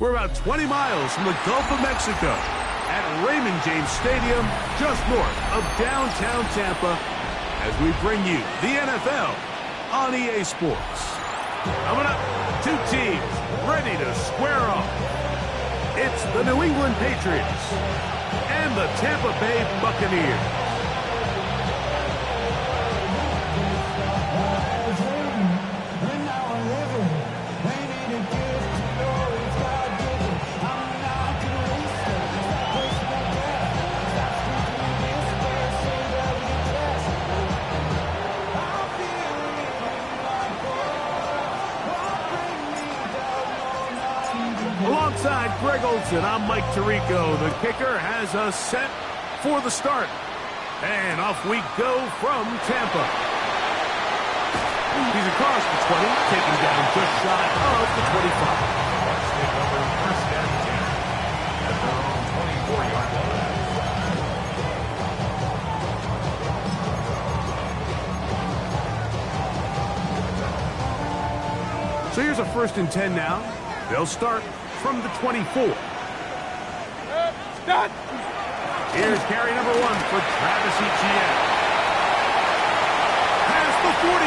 We're about 20 miles from the Gulf of Mexico at Raymond James Stadium, just north of downtown Tampa, as we bring you the NFL on EA Sports. Coming up, two teams ready to square off. It's the New England Patriots and the Tampa Bay Buccaneers. Alongside Greg Olsen, I'm Mike Tirico. The kicker has us set for the start. And off we go from Tampa. He's across the 20, taken down just shy of the 25. Let's take over first down Tampa at their own 24-yard line. So here's a 1st and 10 now. They'll start from the 24. Stop. Here's carry number 1 for Travis Etienne. Past the 45.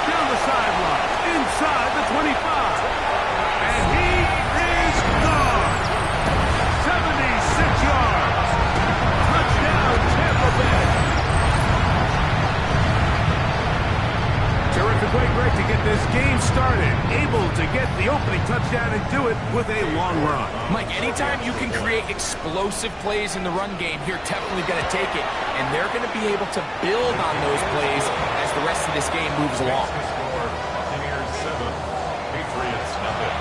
Down the sideline. Inside the 25. And he is gone. 76 yards. Touchdown, Tampa Bay. Terrific way, Greg, to get this game started. Able to get the opening touchdown and do it with a long run. Mike, anytime you can create explosive plays in the run game, you're definitely going to take it. And they're going to be able to build on those plays as the rest of this game moves along. Buccaneers 7, Patriots nothing.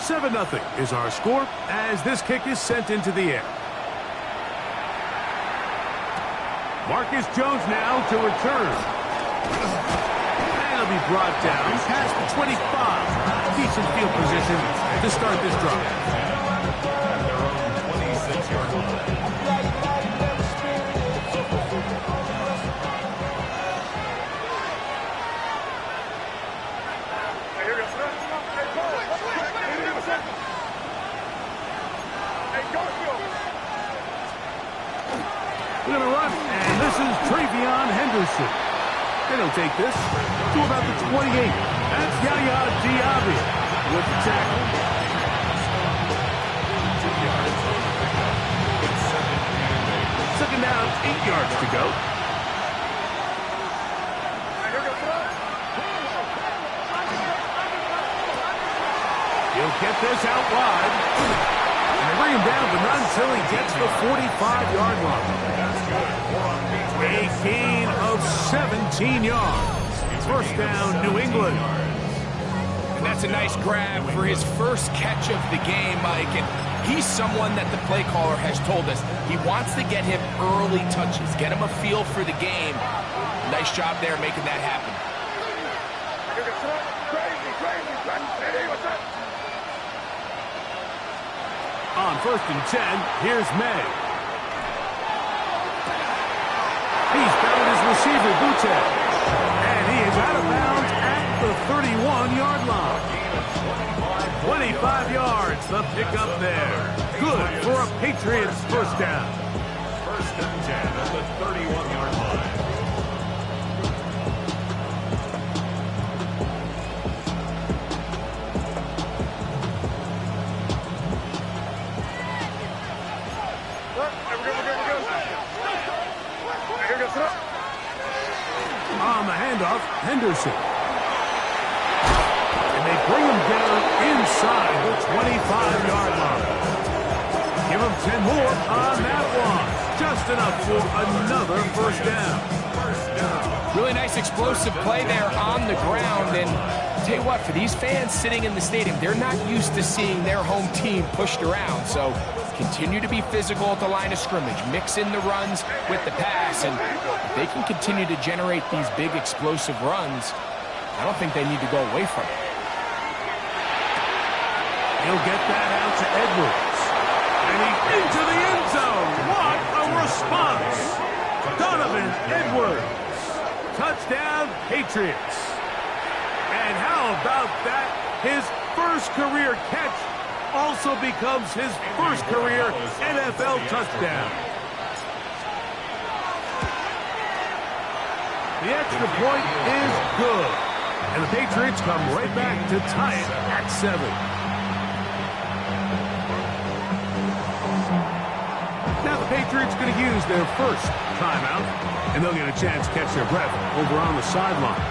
Seven 0 is our score as this kick is sent into the air. Marcus Jones now to return. And he'll be brought down past the 25. Decent field position to start this drive. At their own 26-yard line. We're going to run, and this is Travion Henderson. And he'll take this to about the 28. That's Yaya Diaby with the tackle. Second down, 8 yards to go. He'll get this out wide. And they bring him down, but not until he gets the 45-yard line. A gain of 17 yards. First down, New England. And that's a nice grab for his first catch of the game, Mike. And he's someone that the play caller has told us he wants to get him early touches, get him a feel for the game. Nice job there making that happen. On 1st and 10, here's May. He's found his receiver, Butte. And he is out of bounds at the 31-yard line. 25 yards, the pickup there. Good for a Patriots first down. 1st and 10 at the 31-yard line. On the handoff, Henderson. And they bring him down inside the 25-yard line. Give him 10 more on that one. Just enough for another first down. Really nice explosive play there on the ground. And I'll tell you what, for these fans sitting in the stadium, they're not used to seeing their home team pushed around. So continue to be physical at the line of scrimmage. Mix in the runs with the pass. And if they can continue to generate these big explosive runs, I don't think they need to go away from it. He'll get that out to Edwards. And he's into the end zone. What a response. Donovan Edwards. Touchdown, Patriots. And how about that? His first career catch also becomes his first career NFL touchdown. The extra point is good. And the Patriots come right back to tie it at 7. Now the Patriots going to use their first timeout, and they'll get a chance to catch their breath over on the sideline.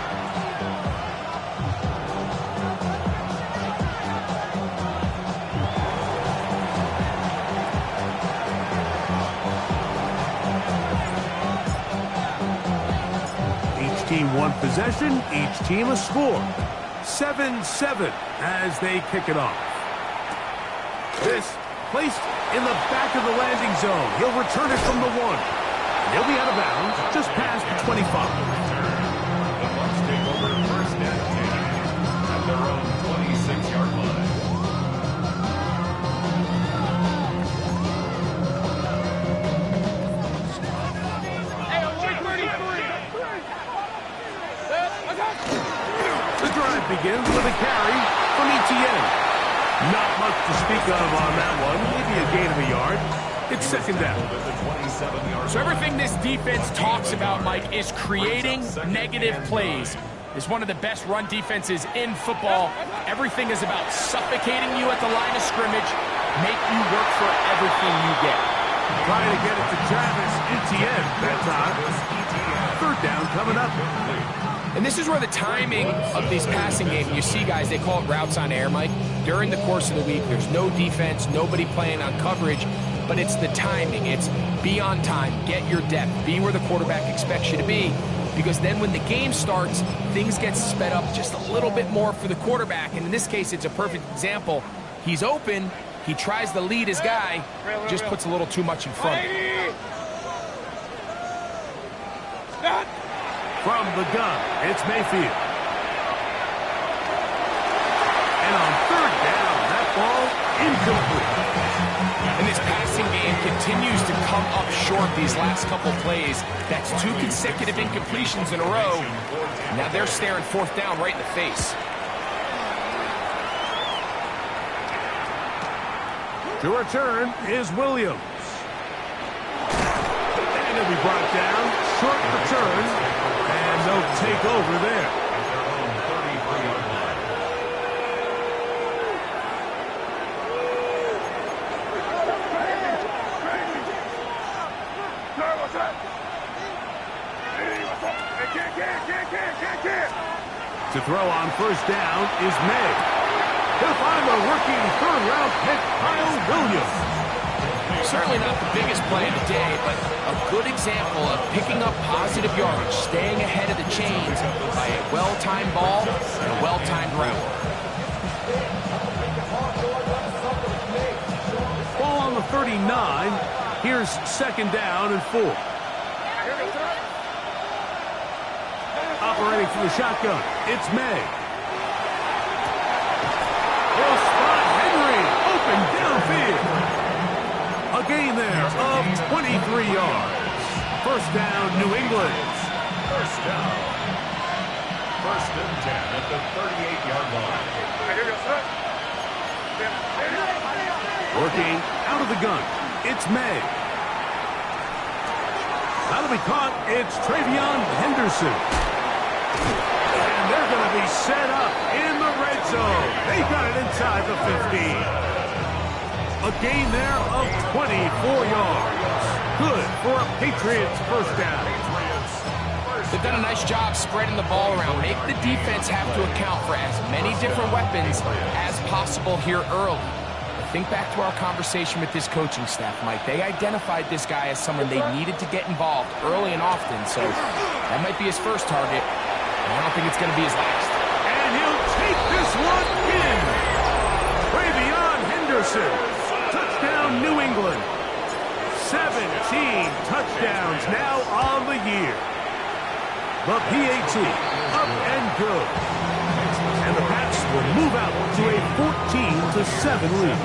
Each team one possession, each team a score. 7-7 as they kick it off. This placed in the back of the landing zone. He'll return it from the 1. And he'll be out of bounds just past the 25. The Bucs take over first and 10 at their own 26-yard line. The drive begins with a carry from Etienne. Not much to speak of on that one. Maybe a gain of a yard. It's second down. So everything this defense talks about, Mike, is creating negative plays. It's one of the best run defenses in football. Everything is about suffocating you at the line of scrimmage, make you work for everything you get. Trying to get it to Travis Etienne that time. Third down coming up. And this is where the timing of these passing games, you see guys, they call it routes on air, Mike. During the course of the week, there's no defense, nobody playing on coverage, but it's the timing. It's be on time, get your depth, be where the quarterback expects you to be, because then when the game starts, things get sped up just a little bit more for the quarterback. And in this case, it's a perfect example. He's open, he tries to lead his guy, just puts a little too much in front. From the gun, it's Mayfield. And on third down, that ball incomplete. And this passing game continues to come up short these last couple plays. That's 2 consecutive incompletions in a row. Now they're staring fourth down right in the face. To return is Williams. And he'll be brought down. Short return. And they'll take over there. To throw on first down is May. He'll find the rookie third-round pick, Kyle Williams. Certainly not the biggest play of the day, but a good example of picking up positive yardage, staying ahead of the chains by a well-timed ball and a well-timed route. Ball on the 39. Here's second down and 4. Operating from the shotgun, it's May. He'll spot Henry, open downfield. A gain there of 23 yards. First down, New England. First down. First and 10 at the 38-yard line. Working out of the gun, it's May. That'll be caught, it's Travion Henderson. And they're going to be set up in the red zone. They got it inside the 15. A gain there of 24 yards. Good for a Patriots first down. They've done a nice job spreading the ball around. Make the defense have to account for as many different weapons as possible here early. Think back to our conversation with this coaching staff, Mike. They identified this guy as someone they needed to get involved early and often, so that might be his first target. I don't think it's going to be his last. And he'll take this one in. Travion Henderson. Touchdown, New England. 17 touchdowns now on the year. The PAT up and good. And the Pats will move out to a 14-7 lead.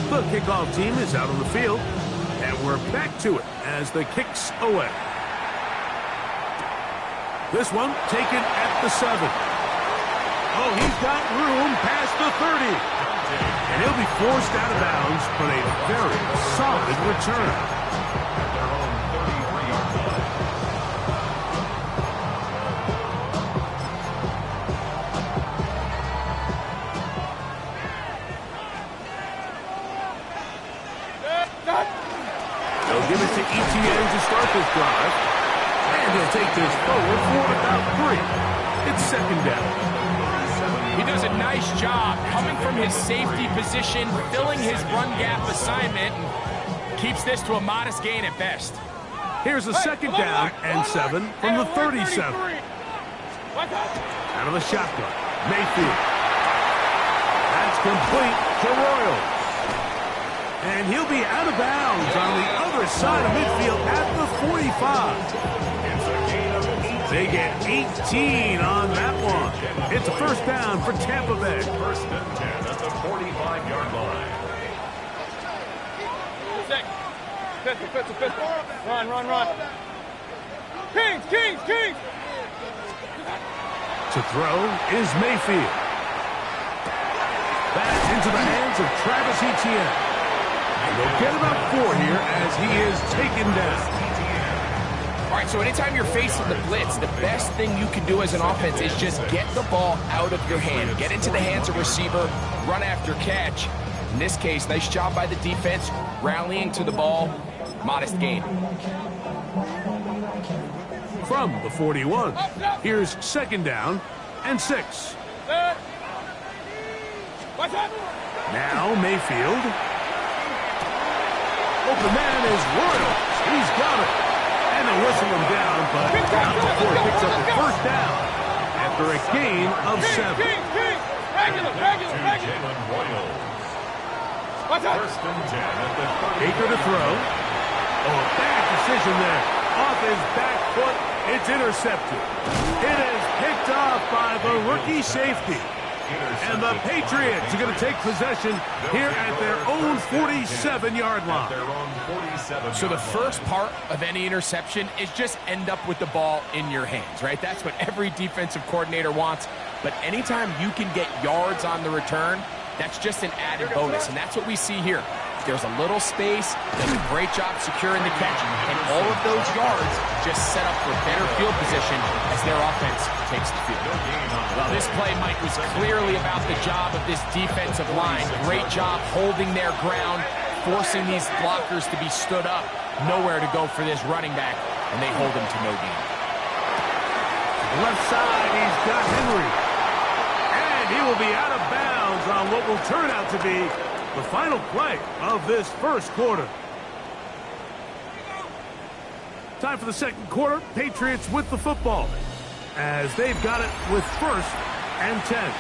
The kickoff team is out on the field, and we're back to it as the kick's away. This one taken at the 7. Oh, he's got room past the 30. And he'll be forced out of bounds, but a very solid return. At their own 33-yard line. They'll give it to ETN to start this drive. And he'll take this forward for about 3. It's second down. He does a nice job coming from his safety position, filling his run gap assignment, and keeps this to a modest gain at best. Here's a second down and 7 from the 37. Out of the shotgun, Mayfield. That's complete to Royals. And he'll be out of bounds on the other side of midfield at the 45. It's a gain of 18. They get 18 on that one. It's a first down for Tampa Bay. First and 10 at the 45-yard line. Run. Kings! To throw is Mayfield. That's into the hands of Travis Etienne. And they'll get about 4 here as he is taken down. All right, so anytime you're facing the blitz, the best thing you can do as an offense is just get the ball out of your hand. Get into the hands of receiver, run after catch. In this case, nice job by the defense, rallying to the ball. Modest gain. From the 41, here's second down and 6. Now Mayfield. Open man is Royals. He's got it. And they whistle him down, but not before he picks up the first down after a gain of 7. Regular. Jalen Royals. First and 10 at the 30. Baker to throw. Oh, a bad decision there. Off his back foot, it's intercepted. It is picked off by the rookie safety. And the Patriots are going to take possession here at their own 47-yard line. So the first part of any interception is just end up with the ball in your hands, right? That's what every defensive coordinator wants. But anytime you can get yards on the return, that's just an added bonus. And that's what we see here. There's a little space, does a great job securing the catch, and all of those yards just set up for better field position as their offense takes the field. Well, this play, Mike, was clearly about the job of this defensive line. Great job holding their ground, forcing these blockers to be stood up. Nowhere to go for this running back, and they hold him to no gain. Left side, he's got Henry. And he will be out of bounds on what will turn out to be the final play of this first quarter. Time for the second quarter. Patriots with the football as they've got it with first and 10.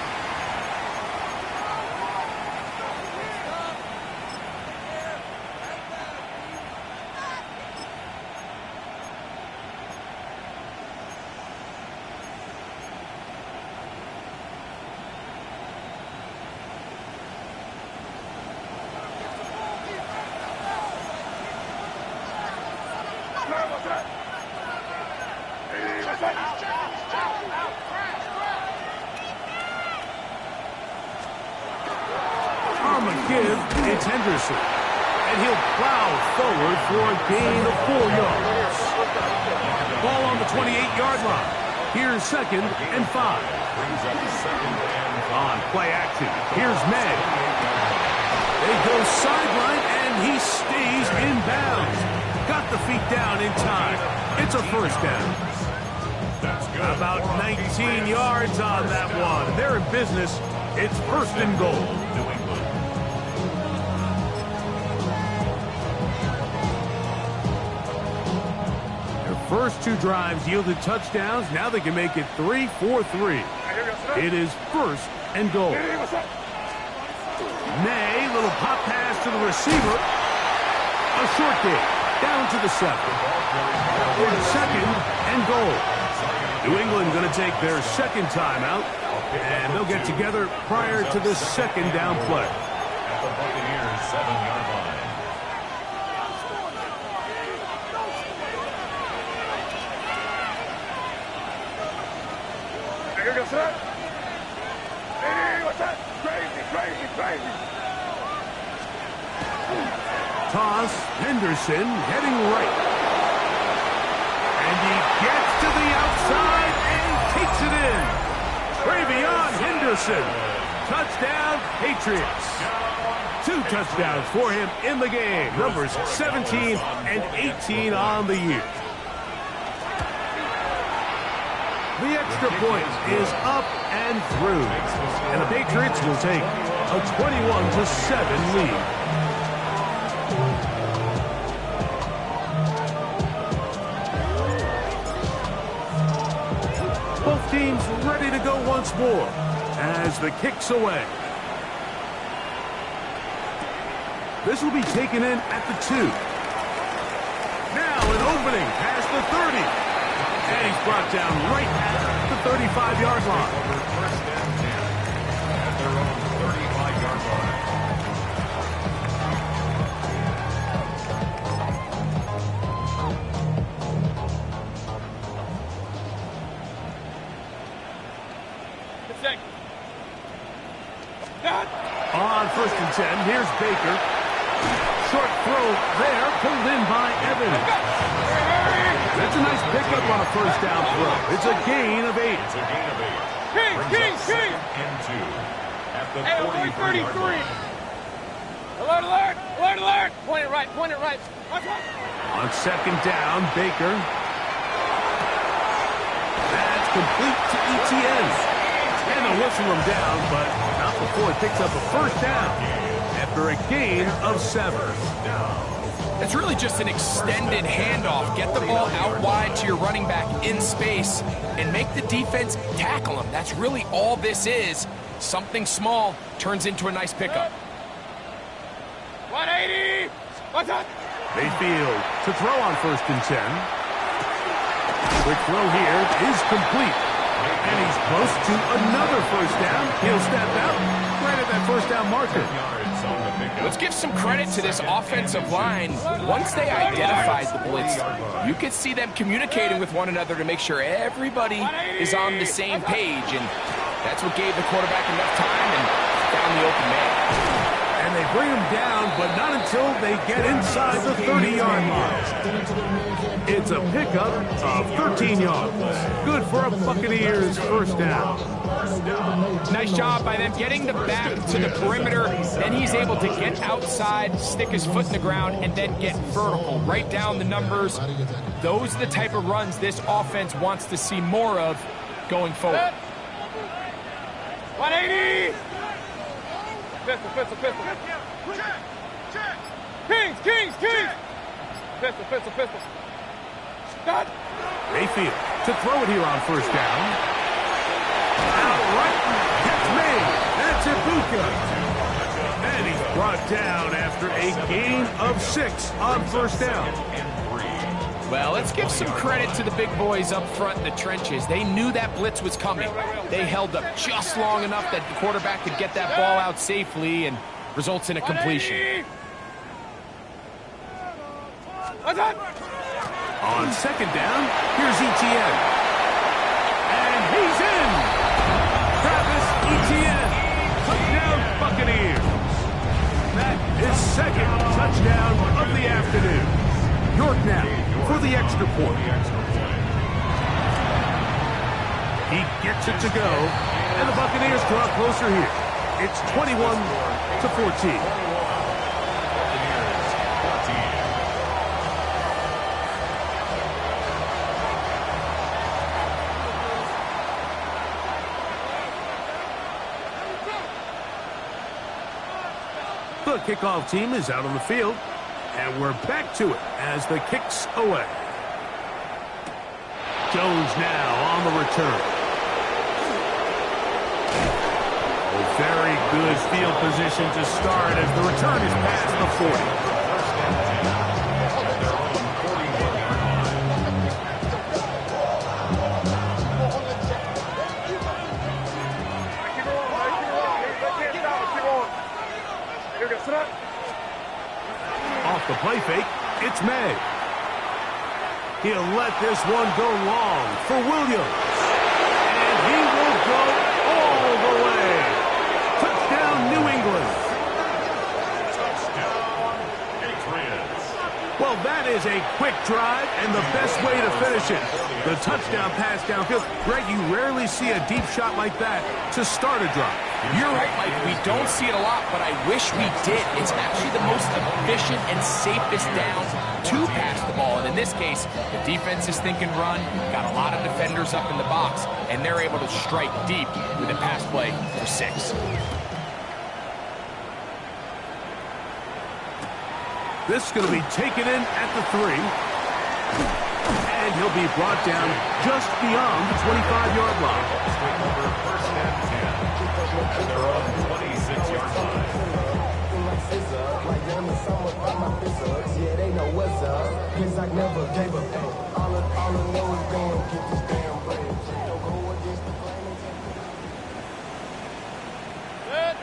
It's Henderson, and he'll plow forward for a gain of 4 yards. Ball on the 28-yard line. Here's second and 5. On play action, here's May. They go sideline, and he stays in bounds. Got the feet down in time. It's a first down. About 19 yards on that one. They're in business. It's first and goal. First 2 drives yielded touchdowns. Now they can make it 3-4-3. It is first and goal. May, little pop pass to the receiver. A short gain. down to the 7. Second and goal. New England going to take their second timeout, and they'll get together prior to the second down play. At the Buccaneers' 7-yard line. Toss, Henderson heading right. And he gets to the outside and takes it in. Travion Henderson. Touchdown, Patriots. 2 touchdowns for him in the game. Numbers 17 and 18 on the year. The extra point is up and through. And the Patriots will take a 21-7 lead. Both teams ready to go once more as the kick's away. This will be taken in at the 2. Now an opening past the 30. And he's brought down right at the 35-yard line. First and 10 at their own 35-yard line. On first and 10, here's Baker. Short throw there, pulled in by Evans. That's a nice pickup on a first down throw. It's a gain of 8. It's a gain of 8. Brings up second and 2 at the 43-yard line. Alert, alert, alert, alert. Point it right, point it right. On second down, Baker. That's complete to ETN. And they'll whistle him down, but not before he picks up a first down after a gain of 7. It's really just an extended handoff. Get the ball out wide to your running back in space and make the defense tackle him. That's really all this is. Something small turns into a nice pickup. 180. What's up? Mayfield to throw on first and 10. Quick throw here is complete. And he's close to another first down. He'll step out right at that first down marker. Let's give some credit to this offensive line. Once they identified the blitz, you could see them communicating with one another to make sure everybody is on the same page. And that's what gave the quarterback enough time and found the open man. And they bring him down, but not until they get inside the 30-yard line. It's a pickup of 13 yards. Good for a Buccaneers first down. Nice job by them getting the back to the perimeter. Then he's able to get outside, stick his foot in the ground, and then get vertical. Right down the numbers. Those are the type of runs this offense wants to see more of going forward. 180. Pistol, pistol, pistol. Kings, Kings, Kings. Pistol, pistol, pistol. Stop. Mayfield to throw it here on first down. Outright catch made. That's Ibuka. And he's brought down after a gain of 6 on first down. Well, let's give some credit to the big boys up front in the trenches. They knew that blitz was coming. They held up just long enough that the quarterback could get that ball out safely and results in a completion. On second down, here's ETN. And he's in! Travis Etienne, touchdown Buccaneers. That is second touchdown of the afternoon. York now for the extra point. He gets it to go, and the Buccaneers draw closer here. It's 21-14. The kickoff team is out on the field, and we're back to it as the kick's away. Jones now on the return. A very good field position to start as the return is past the 40. The play fake, it's May. He'll let this one go long for Williams. And he will go all the way. Touchdown, New England. Touchdown, Patriots. Well, that is a quick drive and the best way to finish it. The touchdown pass downfield. Greg, you rarely see a deep shot like that to start a drive. You're right, Mike. We don't see it a lot, but I wish we did. It's actually the most efficient and safest down to pass the ball. And in this case, the defense is thinking run, got a lot of defenders up in the box, and they're able to strike deep with a pass play for 6. This is going to be taken in at the 3. And he'll be brought down just beyond the 25-yard line. Take over first and 10 at their own 26-yard line. Set.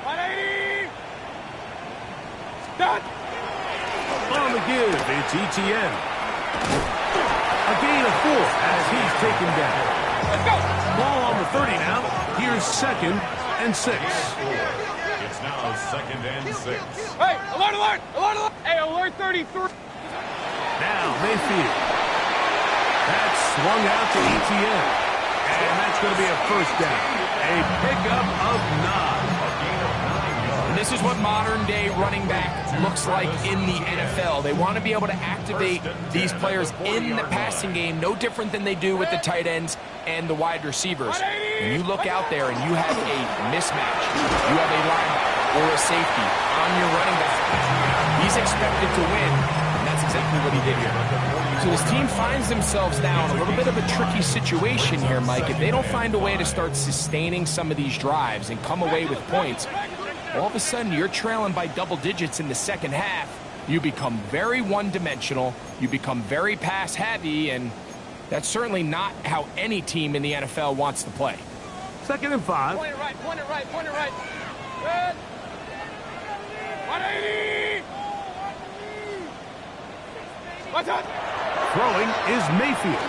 180. Start. On the give, it's ETN. A gain of 4 as he's taken down. Let's go. Ball on the 30 now. Here's 2nd and 6. It's now 2nd and 6. Hey, alert, alert, alert, alert. Hey, alert 33. Now Mayfield. That's swung out to ETN. And that's going to be a first down. A pickup of 9. And this is what modern-day running back looks like in the NFL. They want to be able to activate these players in the passing game, no different than they do with the tight ends and the wide receivers. When you look out there and you have a mismatch, you have a linebacker or a safety on your running back, he's expected to win, and that's exactly what he did here. So his team finds themselves now in a little bit of a tricky situation here, Mike. If they don't find a way to start sustaining some of these drives and come away with points, all of a sudden you're trailing by double digits in the second half. You become very one-dimensional, you become very pass-heavy, and that's certainly not how any team in the NFL wants to play. 2nd and 5. Point it right, point it right, point it right. Good. 180. What's up? Throwing is Mayfield.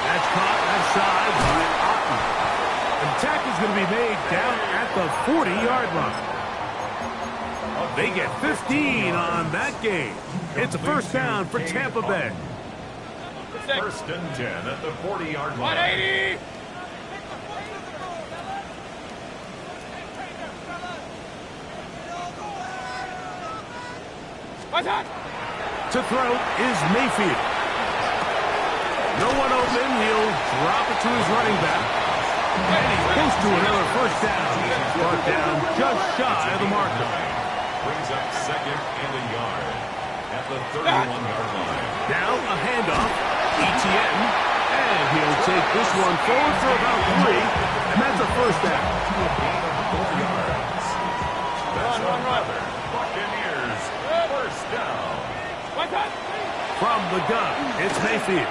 That's caught outside by Otha. The tackle is going to be made down at the 40-yard line. They get 15 on that game. It's a first down for Tampa Bay. 1st and 10 at the 40-yard line. 180. What's up? To throw is Mayfield. No one open. He'll drop it to his running back. And he's close to another first down. Brought down just shy of the marker. Brings up 2nd and a yard at the 31-yard line. Now a handoff. ETN. And he'll take this one forward for about 3. And that's a first down. 4 yards. That's another Buccaneers first down. What's up? From the gun, it's Mayfield.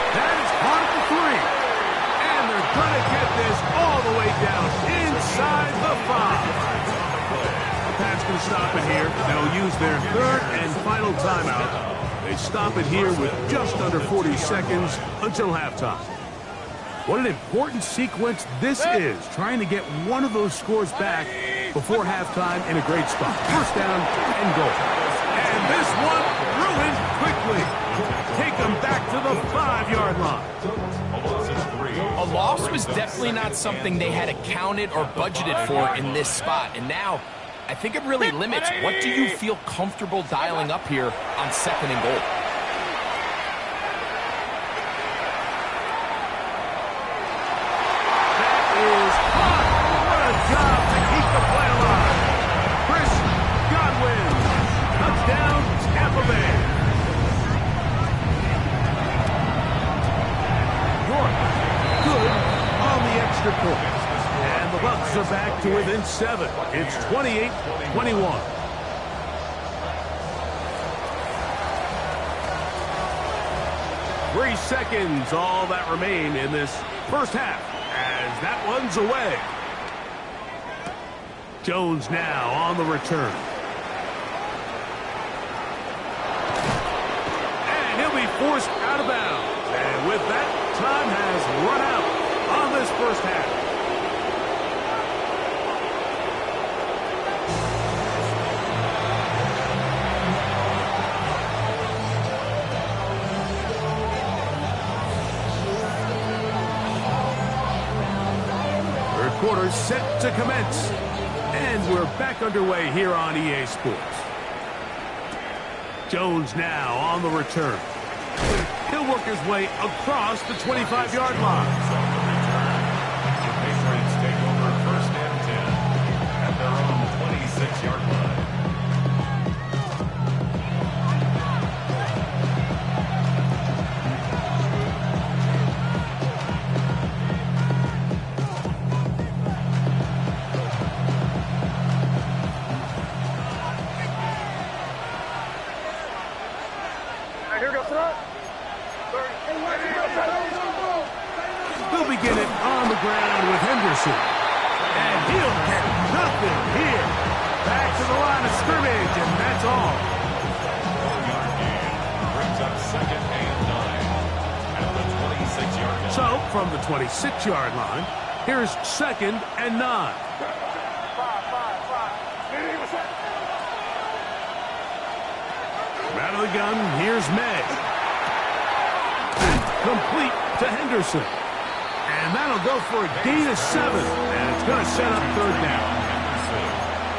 That is caught at the 3. And they're going to get this all the way down inside the 5. Pat's going to stop it here. They'll use their 3rd and final timeout. They stop it here with just under 40 seconds until halftime. What an important sequence this is, trying to get one of those scores back before halftime in a great spot. First down and goal. And this one ruined quickly. Take them back to the 5-yard line. A loss was definitely not something they had accounted or budgeted for in this spot. And now, I think it really limits. What do you feel comfortable dialing up here on 2nd and goal? And the Bucs are back to within 7. It's 28-21. Three seconds, all that remain in this first half. as that one's away. Jones now on the return. And he'll be forced out of bounds. And with that, time has run out on this first half. Third quarter set to commence. And we're back underway here on EA Sports. Jones now on the return. He'll work his way across the 25-yard line. The Patriots take over first and 10 at their own 26-yard line. They'll begin it on the ground with Henderson. And he'll get nothing here. Back to the line of scrimmage, and that's all. 4-yard gain brings up second and 9 at the 26-yard line. So, from the 26-yard line, here's second and 9. Out of the gun, here's May. Complete to Henderson. And that'll go for a gain of 7. And it's going to set up third down.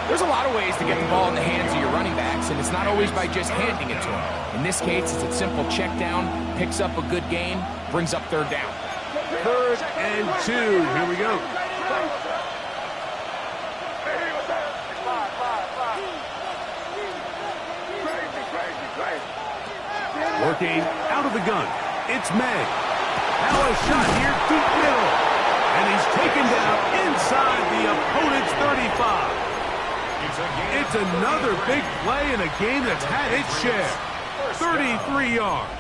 There's a lot of ways to get the ball in the hands of your running backs, and it's not always by just handing it to them. In this case, it's a simple check down, picks up a good gain, brings up third down. Third and 2. Here we go. Working out of the gun. It's May. Now a shot here, deep middle. And he's taken down inside the opponent's 35. It's another big play in a game that's had its share. 33 yards.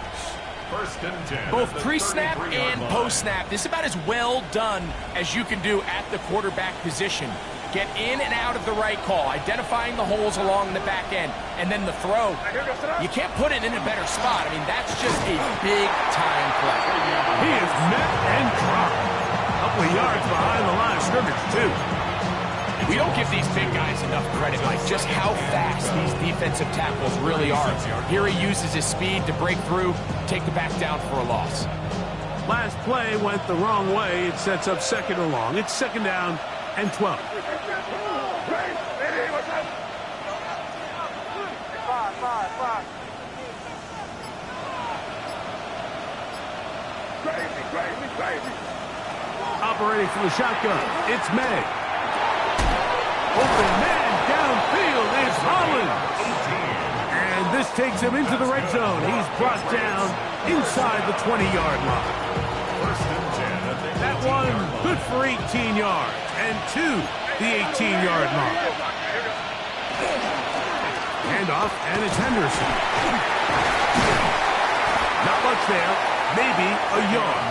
First and 10. Both pre-snap and post-snap, this is about as well done as you can do at the quarterback position. Get in and out of the right call, identifying the holes along the back end, and then the throw. You can't put it in a better spot. I mean, that's just a big-time play. He is met and dropped. A couple of yards behind the line of scrimmage, too. We don't give these big guys enough credit, Mike, just how fast these defensive tackles really are. Here he uses his speed to break through, take the back down for a loss. Last play went the wrong way. It sets up second and long. It's second down and 12. Operating from the shotgun, it's May. Open man downfield is Holland. And this takes him into the red zone. He's brought down inside the 20-yard line. That one good for 18 yards and to the 18-yard mark. Handoff, and it's Henderson. Not much there, maybe a yard.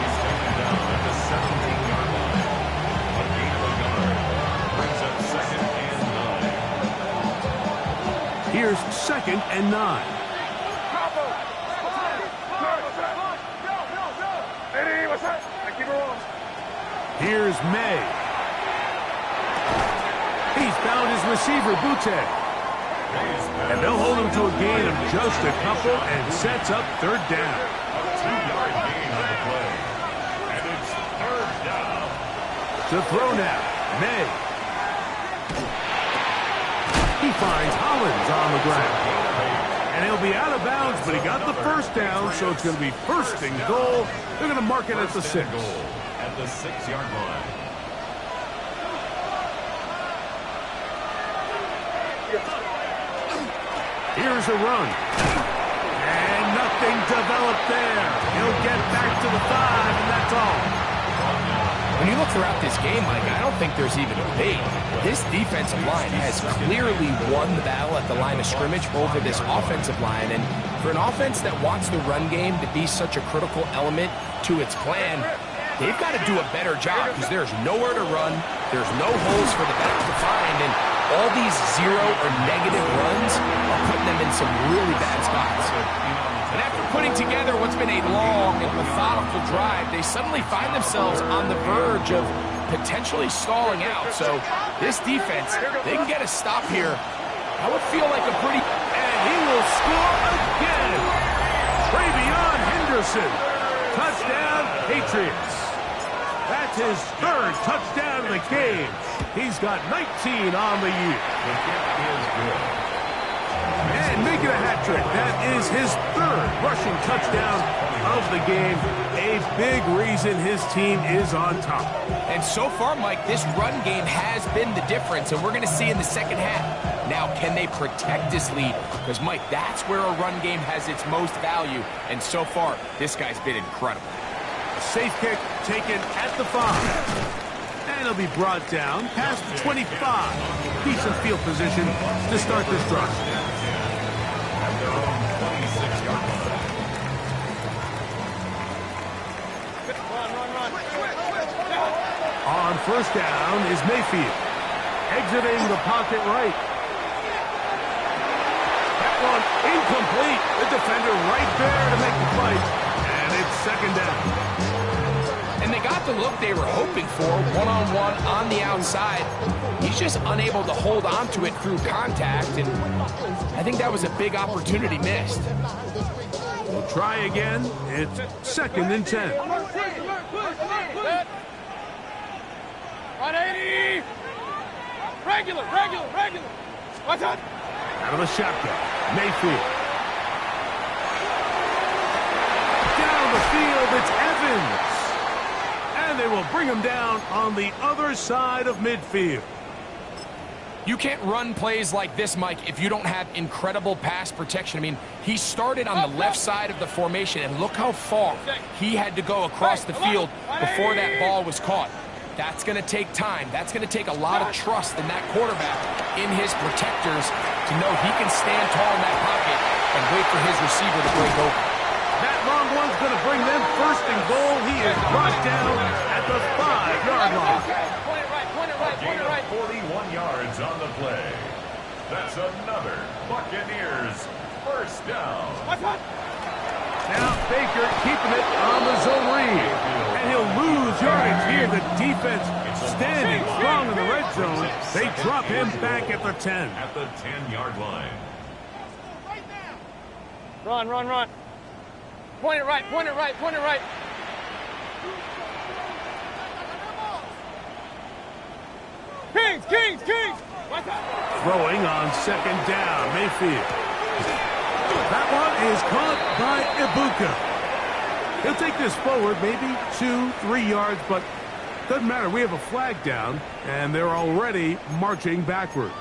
He's taken down at the 17-yard line. A gain of a yard brings up second and 9. Here's second and 9. Here's May. He's found his receiver, Butte. And they'll hold him to a gain of just a couple and sets up third down. A 2-yard gain on the play. And it's third down. To throw now, May. He finds Hollins on the ground. And he'll be out of bounds, but he got the first down, so it's going to be first and goal. They're going to mark it at the 6. At the 6-yard line. Here's a run. And nothing developed there. He'll get back to the 5, and that's all. When you look throughout this game, Mike, I don't think there's even a debate. This defensive line has clearly won the battle at the line of scrimmage over this offensive line. And for an offense that wants the run game to be such a critical element to its plan, they've got to do a better job because there's nowhere to run. There's no holes for the back to find. And all these zero or negative runs are putting them in some really bad spots. And after putting together what's been a long and methodical drive, they suddenly find themselves on the verge of potentially stalling out. So this defense, they can get a stop here. That would feel like a pretty... And he will score again. Travion Henderson. Touchdown, Patriots. That's his third touchdown of the game. He's got 19 on the year. The kick is good. And making a hat trick. That is his third rushing touchdown of the game. A big reason his team is on top. And so far, Mike, this run game has been the difference, and we're going to see in the second half. Now, can they protect this lead? Because, Mike, that's where a run game has its most value. And so far, this guy's been incredible. Safe kick taken at the 5. And he'll be brought down past the 25. Decent field position to start this drive. At their own 26-yard line. On first down is Mayfield. Exiting the pocket right. That one incomplete. The defender right there to make the fight. And it's second down. And they got the look they were hoping for, one-on-one on the outside. He's just unable to hold on to it through contact, and I think that was a big opportunity missed. We'll try again. It's second and 10. 180! Regular! Watch out! Out of the shotgun. Mayfield. Down the field, it's Evans. And they will bring him down on the other side of midfield. You can't run plays like this, Mike, if you don't have incredible pass protection. I mean, he started on the left side of the formation, and look how far he had to go across the field before that ball was caught. That's going to take time. That's going to take a lot of trust in that quarterback, in his protectors, to know he can stand tall in that pocket and wait for his receiver to break open. That long one's going to bring them first and goal. He is brought down at the 5-yard line. Gain of 41 yards on the play. That's another Buccaneers first down. Now Baker keeping it on the zone read. And he'll lose yardage here. The defense standing strong in the red zone. They drop him back at the 10. At the 10-yard line. Run. Point it right. Kings! Throwing on second down, Mayfield. That one is caught by Ibuka. He'll take this forward, maybe 2-3 yards, but doesn't matter. We have a flag down, and they're already marching backward.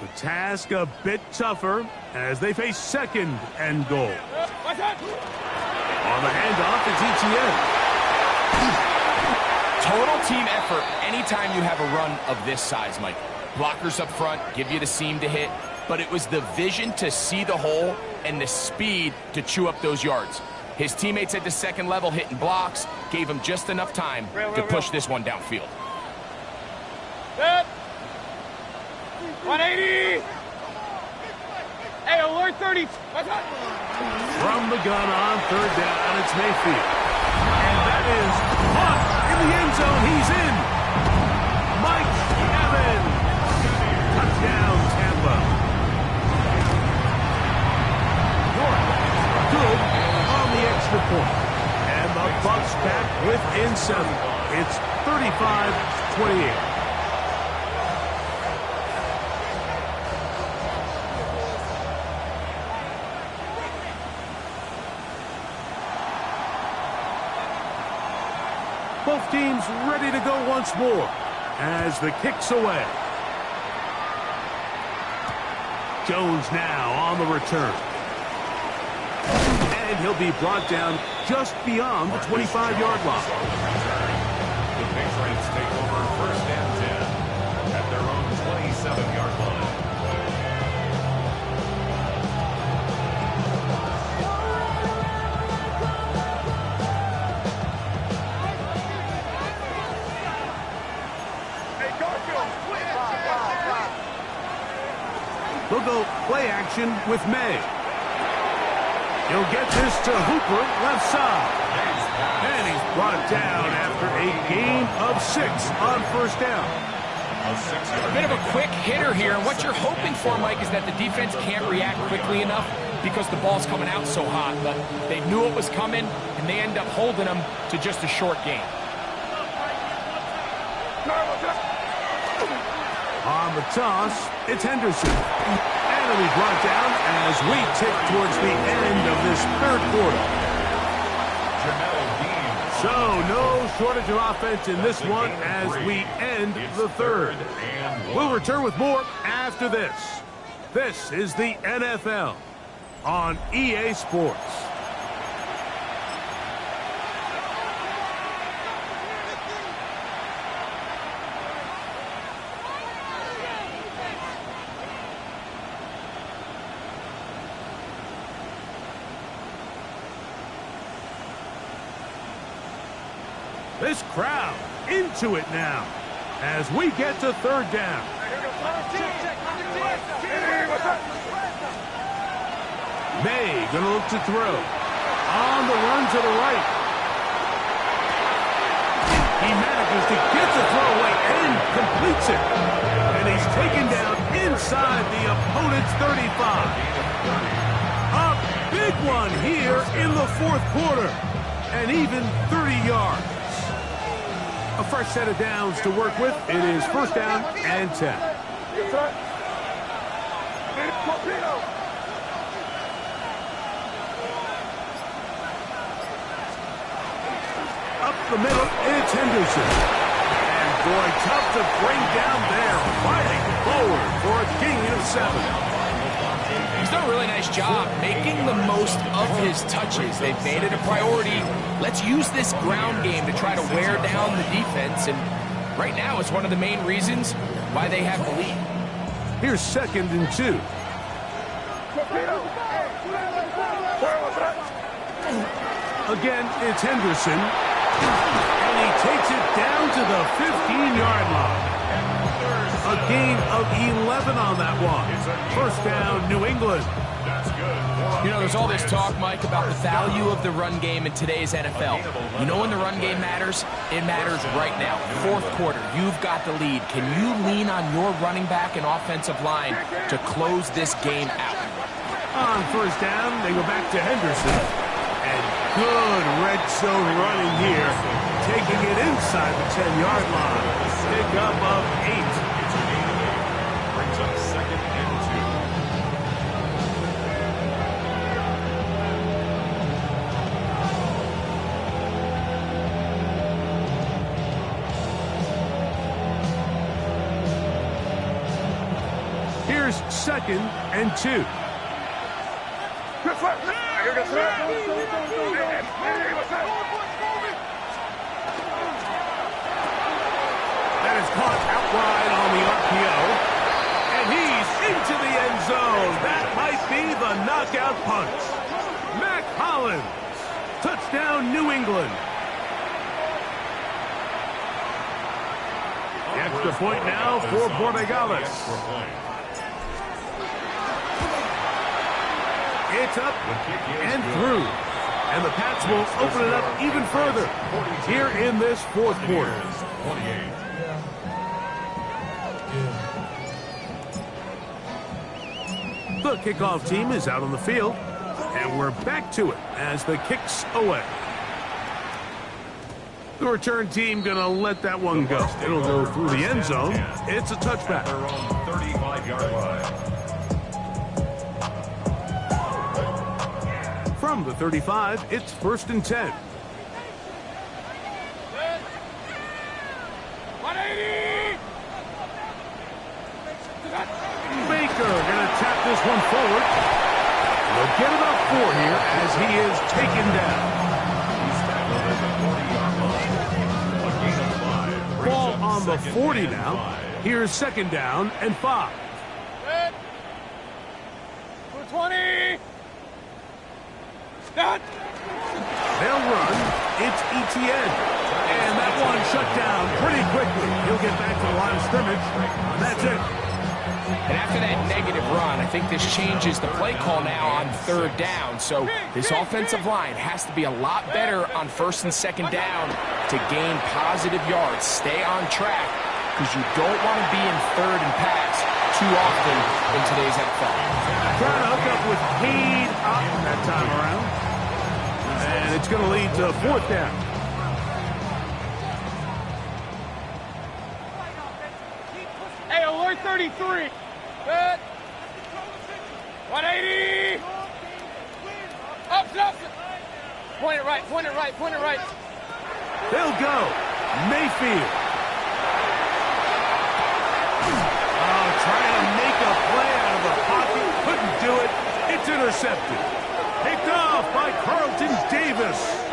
The task a bit tougher as they face second and goal. On the handoff, it's ETN. Total team effort anytime you have a run of this size, Mike. Blockers up front give you the seam to hit, but it was the vision to see the hole and the speed to chew up those yards. His teammates at the second level hitting blocks gave him just enough time to push this one downfield. 180! Hey, alert 30! From the gun on third down, it's Mayfield. And that is caught in the end zone. He's in. Mike Evans. Touchdown, Tampa. York, good on the extra point. And the Bucs back within 7. It's 35-28. Both teams ready to go once more as the kick's away. Jones now on the return. And he'll be brought down just beyond the 25-yard line. The Patriots take over 1st and 10 at their own 27-yard line. They'll go play action with May. He'll get this to Hooper, left side. And he's brought down after a gain of 6 on 1st down. A bit of a quick hitter here, and what you're hoping for, Mike, is that the defense can't react quickly enough because the ball's coming out so hot. But they knew it was coming, and they end up holding them to just a short gain. On the toss, it's Henderson. And he'll be brought down as we tick towards the end of this 3rd quarter. So no shortage of offense in this one as we end the 3rd. We'll return with more after this. This is the NFL on EA Sports. This crowd into it now as we get to 3rd down. May going to look to throw. On the run to the right. He manages to get the throw away and completes it. And he's taken down inside the opponent's 35. A big one here in the 4th quarter. And even 30 yards. A fresh set of downs to work with. It is 1st down and 10. Up the middle, it's Henderson. And boy, tough to bring down there. Fighting forward for a gain of 7. He's done a really nice job making the most of his touches. They've made it a priority. Let's use this ground game to try to wear down the defense. And right now, it's one of the main reasons why they have the lead. Here's 2nd and 2. Again, it's Henderson. And he takes it down to the 15-yard line. A gain of 11 on that one. 1st down, New England. You know, there's all this talk, Mike, about the value of the run game in today's NFL. You know when the run game matters? It matters right now. 4th quarter, you've got the lead. Can you lean on your running back and offensive line to close this game out? On 1st down, they go back to Henderson. And good red zone running here. Taking it inside the 10-yard line. Pick up of 8. Brings up 2nd and 2. Here's 2nd and 2. That is caught out wide on the RPO. And he's into the end zone. That might be the knockout punch. Mac Hollins. Touchdown, New England. The extra point now for Borregales. It's up and through. And the Pats will open it up even further here in this 4th quarter. The kickoff team is out on the field. And we're back to it as the kick's away. The return team going to let that one go. It'll go through the end zone. It's a touchback. their own 35-yard line. From the 35, it's 1st and 10. Baker going to tap this one forward. He'll get about 4 here as he is taken down. Ball on the 40 now. Here's 2nd down and 5. 220. Scott. They'll run. It's ETN. And that one shut down pretty quickly. He'll get back to the line of scrimmage. That's it. And after that negative run, I think this changes the play call now on 3rd down. So this offensive line has to be a lot better on 1st and 2nd down to gain positive yards. Stay on track because you don't want to be in 3rd and pass too often in today's NFL. Trying to hook up with Cade Otha that time around. And it's going to lead to 4th down. Hey, alert 33. Good. 180. Up, up. Point it right, point it right, point it right. They'll go. Mayfield. Oh, trying to make a play out of the pocket. Couldn't do it. It's intercepted. Picked off by Carlton Davis.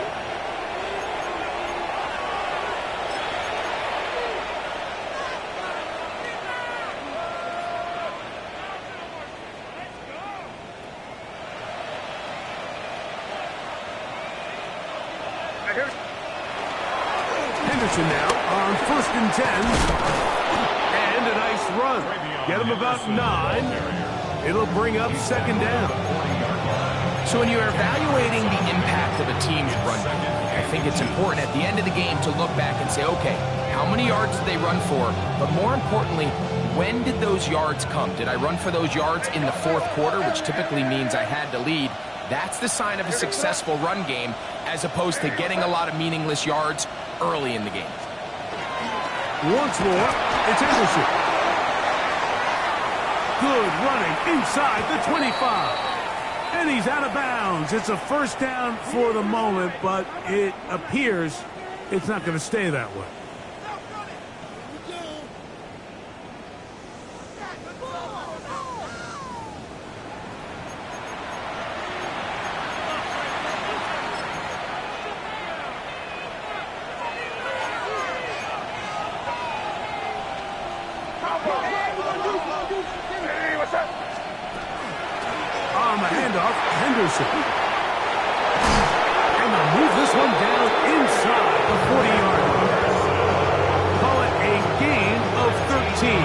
Henderson now on 1st and 10. And a nice run. Get him about 9. It'll bring up 2nd down. So when you're evaluating the impact of a team's run game, I think it's important at the end of the game to look back and say, okay, how many yards did they run for? But more importantly, when did those yards come? Did I run for those yards in the 4th quarter, which typically means I had to lead? That's the sign of a successful run game, as opposed to getting a lot of meaningless yards early in the game. Once more, it's Henderson. Good running inside the 25. And he's out of bounds. It's a 1st down for the moment, but it appears it's not going to stay that way. On the handoff, Henderson. And they'll move this one down inside the 40-yard line. Call it a gain of 13.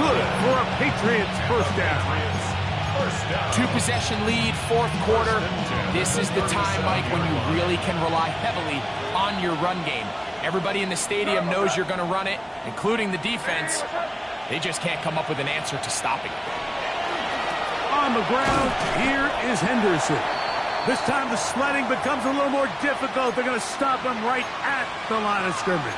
Good for a Patriots 1st down. 2-possession lead, 4th quarter. This is the time, Mike, when you really can rely heavily on your run game. Everybody in the stadium knows you're going to run it, including the defense. They just can't come up with an answer to stopping it. On the ground, here is Henderson. This time the sledding becomes a little more difficult. They're going to stop him right at the line of scrimmage.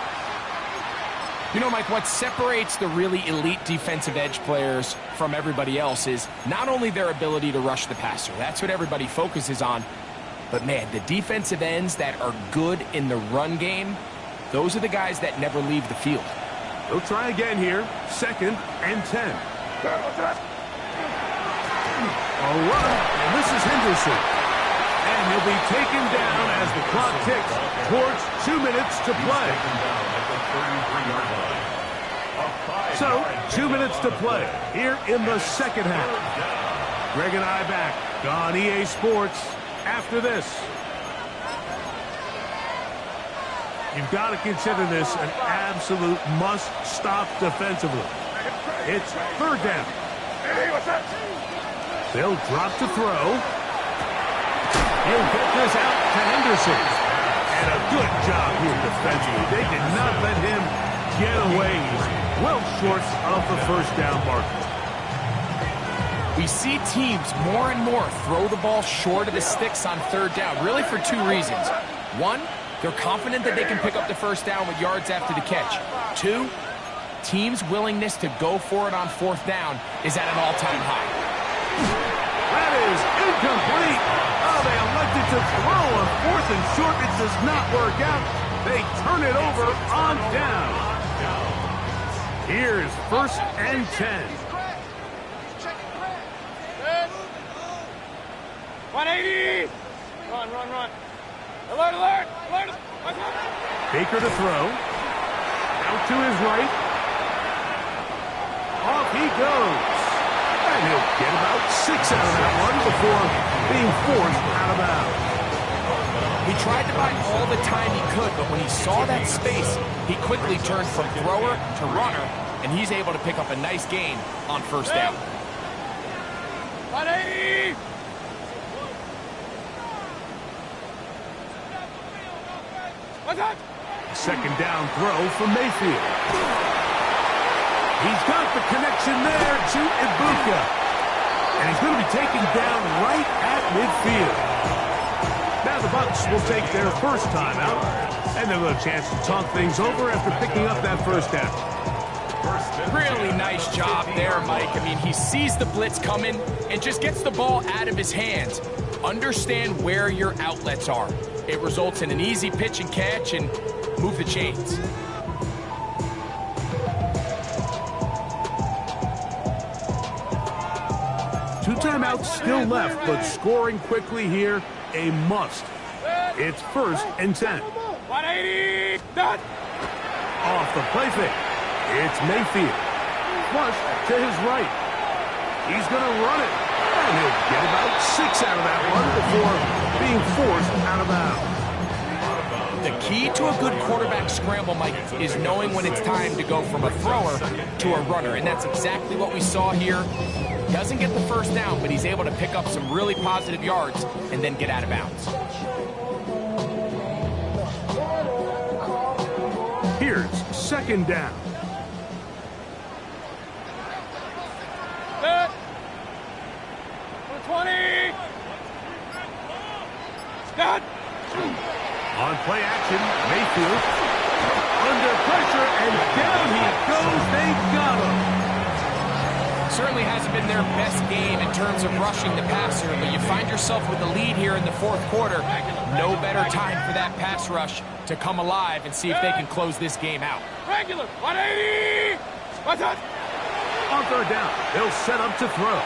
You know, Mike, what separates the really elite defensive edge players from everybody else is not only their ability to rush the passer. That's what everybody focuses on. But, man, the defensive ends that are good in the run game, those are the guys that never leave the field. They'll try again here. 2nd and 10. A run, and this is Henderson. And he'll be taken down as the clock ticks towards 2 minutes to play. So, 2 minutes to play here in the 2nd half. Greg and I back on EA Sports after this. You've got to consider this an absolute must-stop defensively. It's 3rd down. They'll drop to throw. He'll get this out to Henderson. And a good job here defensively. They did not let him get away. He's well short of the 1st down marker. We see teams more and more throw the ball short of the sticks on 3rd down, really for 2 reasons. 1, they're confident that they can pick up the 1st down with yards after the catch. 2, teams' willingness to go for it on 4th down is at an all-time high. That is incomplete. Oh, they elected to throw on 4th and short. It does not work out. They turn it over on down. Here's 1st and 10. Run. Alert. Baker to throw. Out to his right. Off he goes. And he'll get about 6 out of that one before being forced out of bounds. He tried to buy all the time he could, but when he saw that space, he quickly turned from thrower to runner, and he's able to pick up a nice gain on first down. 180! Second down throw for Mayfield. He's got the connection there to Ibuka. And he's going to be taken down right at midfield. Now the Bucs will take their first timeout, and they'll have a chance to talk things over after picking up that first down. Really nice job there, Mike. I mean, he sees the blitz coming and just gets the ball out of his hands. Understand where your outlets are. It results in an easy pitch and catch and move the chains. Two timeouts still left, but scoring quickly here, a must. It's 1st and 10. 180! Done! Off the play fake. It's Mayfield. Flush to his right. He's going to run it. And he'll get about 6 out of that one before being forced out of bounds. The key to a good quarterback scramble, Mike, is knowing when it's time to go from a thrower to a runner. And that's exactly what we saw here. Doesn't get the first down, but he's able to pick up some really positive yards and then get out of bounds. Here's second down. Good. 20. Done. On play action, Mayfield. Under pressure, and down he goes. They got him. Certainly hasn't been their best game in terms of rushing the passer, but you find yourself with the lead here in the fourth quarter. No better time for that pass rush to come alive and see if they can close this game out. Regular. 180. What's up? On third down, they'll set up to throw.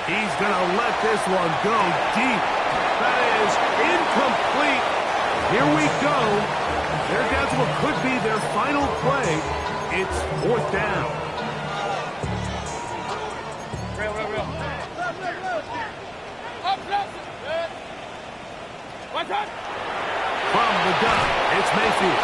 He's going to let this one go deep. That is incomplete. Here we go. They're down to what could be their final play. It's 4th down. Real. Up. Good. What's up? From the gun, it's Mayfield.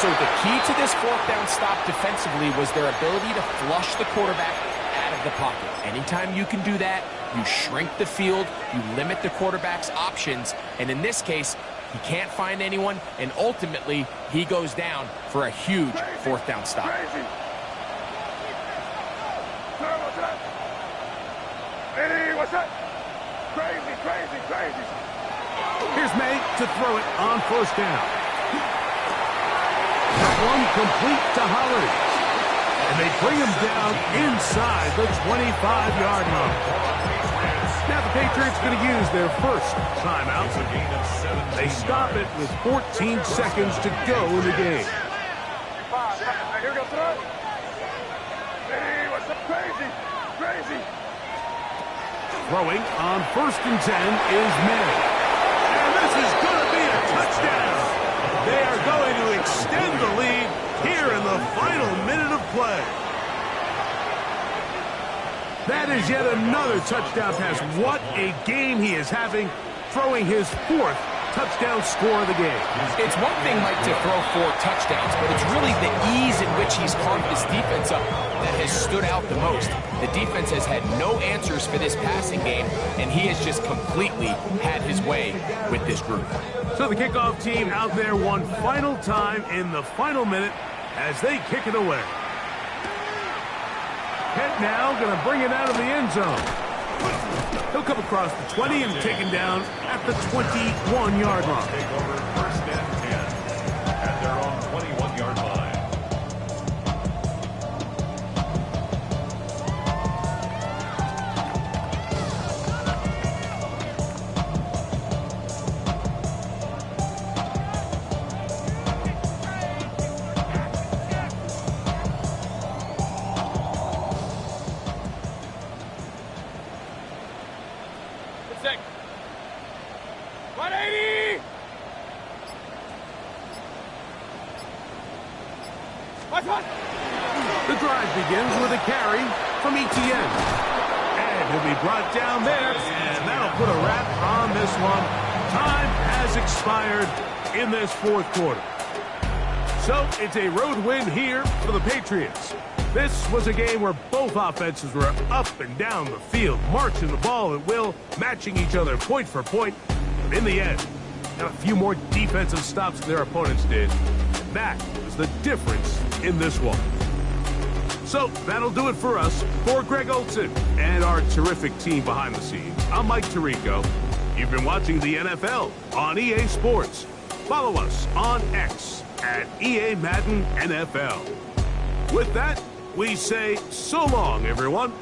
So the key to this 4th down stop defensively was their ability to flush the quarterback out of the pocket. Anytime you can do that, you shrink the field, you limit the quarterback's options, and in this case, he can't find anyone, and ultimately, he goes down for a huge 4th down stop. What's up? Crazy. Here's May to throw it on first down. That one complete to Howard. And they bring him down inside the 25-yard line. Now the Patriots going to use their first timeout. They stop it with 14 seconds to go in the game. Here we go, throw. Hey, what's up? Crazy. Throwing on 1st and 10 is May. And this is going to be a touchdown. They are going to extend the lead here in the final minute of play. That is yet another touchdown pass. What a game he is having, throwing his 4th touchdown score of the game. It's one thing, Mike, to throw 4 touchdowns, but it's really the ease in which he's carved this defense up that has stood out the most. The defense has had no answers for this passing game, and he has just completely had his way with this group. So the kickoff team out there one final time in the final minute as they kick it away. Head now going to bring it out of the end zone. He'll come across the 20 and taken down at the 21-yard line. Take over 1st and 10 at their own 21-yard line. 180! The drive begins with a carry from ETN. And he'll be brought down there, and that'll put a wrap on this one. Time has expired in this fourth quarter. So it's a road win here for the Patriots. This was a game where both offenses were up and down the field, marching the ball at will, matching each other point for point. But in the end, got a few more defensive stops than their opponents did. And that was the difference in this one. So that'll do it for us. For Greg Olson and our terrific team behind the scenes, I'm Mike Tirico. You've been watching the NFL on EA Sports. Follow us on X at EA Madden NFL. With that, we say so long, everyone.